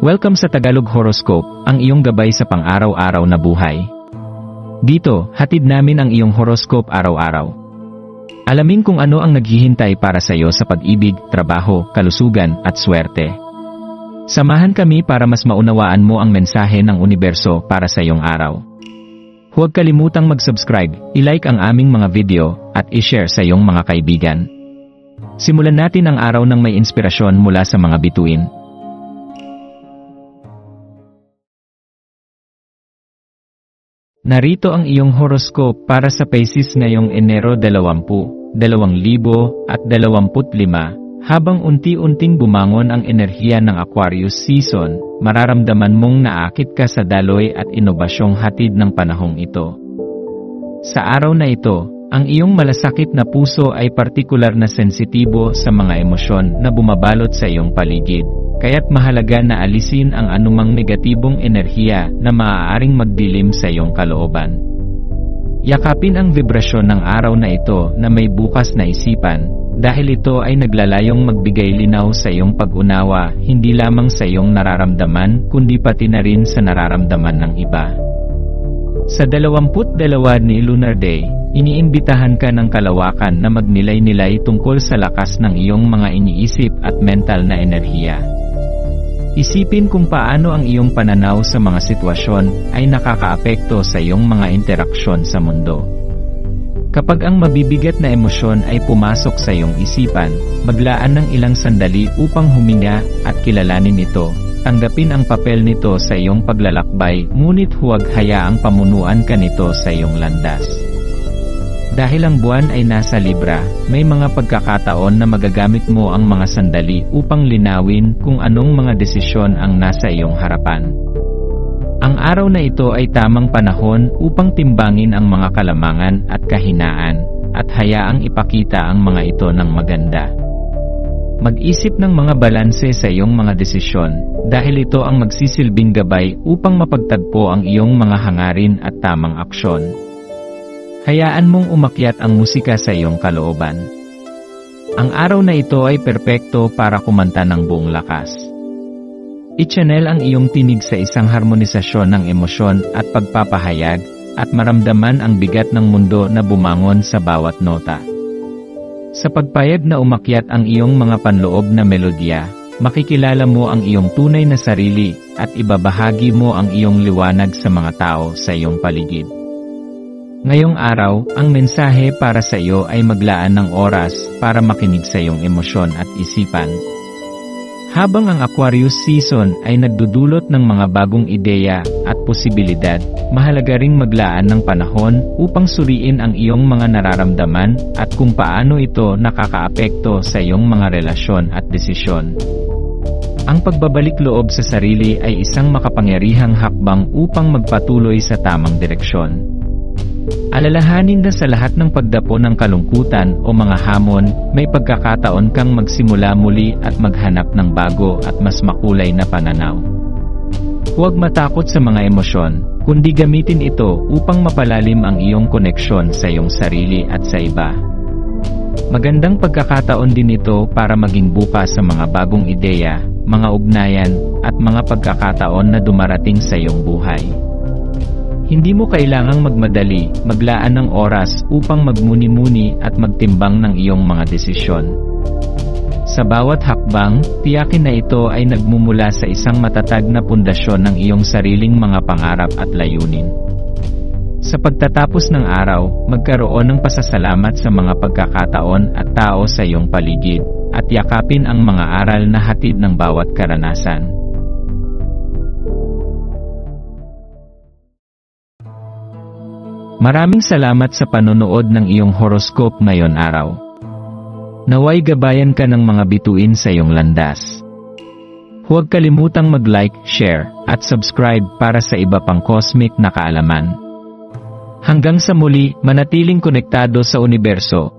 Welcome sa Tagalog Horoscope, ang iyong gabay sa pang-araw-araw na buhay. Dito, hatid namin ang iyong horoscope araw-araw. Alamin kung ano ang naghihintay para sa iyo sa pag-ibig, trabaho, kalusugan, at swerte. Samahan kami para mas maunawaan mo ang mensahe ng universo para sa iyong araw. Huwag kalimutang mag-subscribe, i-like ang aming mga video, at i-share sa iyong mga kaibigan. Simulan natin ang araw ng may inspirasyon mula sa mga bituin. Narito ang iyong horoscope para sa Pisces ngayong Enero 20, 2025, habang unti-unting bumangon ang enerhiya ng Aquarius season, mararamdaman mong naakit ka sa daloy at inobasyong hatid ng panahong ito. Sa araw na ito, ang iyong malasakit na puso ay partikular na sensitibo sa mga emosyon na bumabalot sa iyong paligid. Kaya't mahalaga na alisin ang anumang negatibong enerhiya na maaaring magdilim sa iyong kalooban. Yakapin ang vibrasyon ng araw na ito na may bukas na isipan, dahil ito ay naglalayong magbigay linaw sa iyong pag-unawa, hindi lamang sa iyong nararamdaman, kundi pati na rin sa nararamdaman ng iba. Sa 22 ni Lunar Day, iniimbitahan ka ng kalawakan na magnilay-nilay tungkol sa lakas ng iyong mga iniisip at mental na enerhiya. Isipin kung paano ang iyong pananaw sa mga sitwasyon ay nakakaapekto sa iyong mga interaksyon sa mundo. Kapag ang mabibigat na emosyon ay pumasok sa iyong isipan, maglaan ng ilang sandali upang huminga at kilalanin ito. Tanggapin ang papel nito sa iyong paglalakbay, ngunit huwag hayaang pamunuan ka nito sa iyong landas. Dahil ang buwan ay nasa Libra, may mga pagkakataon na magagamit mo ang mga sandali upang linawin kung anong mga desisyon ang nasa iyong harapan. Ang araw na ito ay tamang panahon upang timbangin ang mga kalamangan at kahinaan, at hayaang ipakita ang mga ito ng maganda. Mag-isip ng mga balanse sa iyong mga desisyon, dahil ito ang magsisilbing gabay upang mapagtagpo ang iyong mga hangarin at tamang aksyon. Hayaan mong umakyat ang musika sa iyong kalooban. Ang araw na ito ay perpekto para kumanta ng buong lakas. I-channel ang iyong tinig sa isang harmonisasyon ng emosyon at pagpapahayag, at maramdaman ang bigat ng mundo na bumangon sa bawat nota. Sa pagpayag na umakyat ang iyong mga panloob na melodya, makikilala mo ang iyong tunay na sarili, at ibabahagi mo ang iyong liwanag sa mga tao sa iyong paligid. Ngayong araw, ang mensahe para sa iyo ay maglaan ng oras para makinig sa iyong emosyon at isipan. Habang ang Aquarius season ay nagdudulot ng mga bagong ideya at posibilidad, mahalaga ring maglaan ng panahon upang suriin ang iyong mga nararamdaman at kung paano ito nakakaapekto sa iyong mga relasyon at desisyon. Ang pagbabalik loob sa sarili ay isang makapangyarihang hakbang upang magpatuloy sa tamang direksyon. Alalahanin na sa lahat ng pagdapo ng kalungkutan o mga hamon, may pagkakataon kang magsimula muli at maghanap ng bago at mas makulay na pananaw. Huwag matakot sa mga emosyon, kundi gamitin ito upang mapalalim ang iyong koneksyon sa iyong sarili at sa iba. Magandang pagkakataon din ito para maging bukas sa mga bagong ideya, mga ugnayan, at mga pagkakataon na dumarating sa iyong buhay. Hindi mo kailangang magmadali, maglaan ng oras upang magmuni-muni at magtimbang ng iyong mga desisyon. Sa bawat hakbang, tiyakin na ito ay nagmumula sa isang matatag na pundasyon ng iyong sariling mga pangarap at layunin. Sa pagtatapos ng araw, magkaroon ng pasasalamat sa mga pagkakataon at tao sa iyong paligid, at yakapin ang mga aral na hatid ng bawat karanasan. Maraming salamat sa panonood ng iyong horoscope ngayon araw. Naway gabayan ka ng mga bituin sa iyong landas. Huwag kalimutang mag-like, share, at subscribe para sa iba pang cosmic na kaalaman. Hanggang sa muli, manatiling konektado sa universo,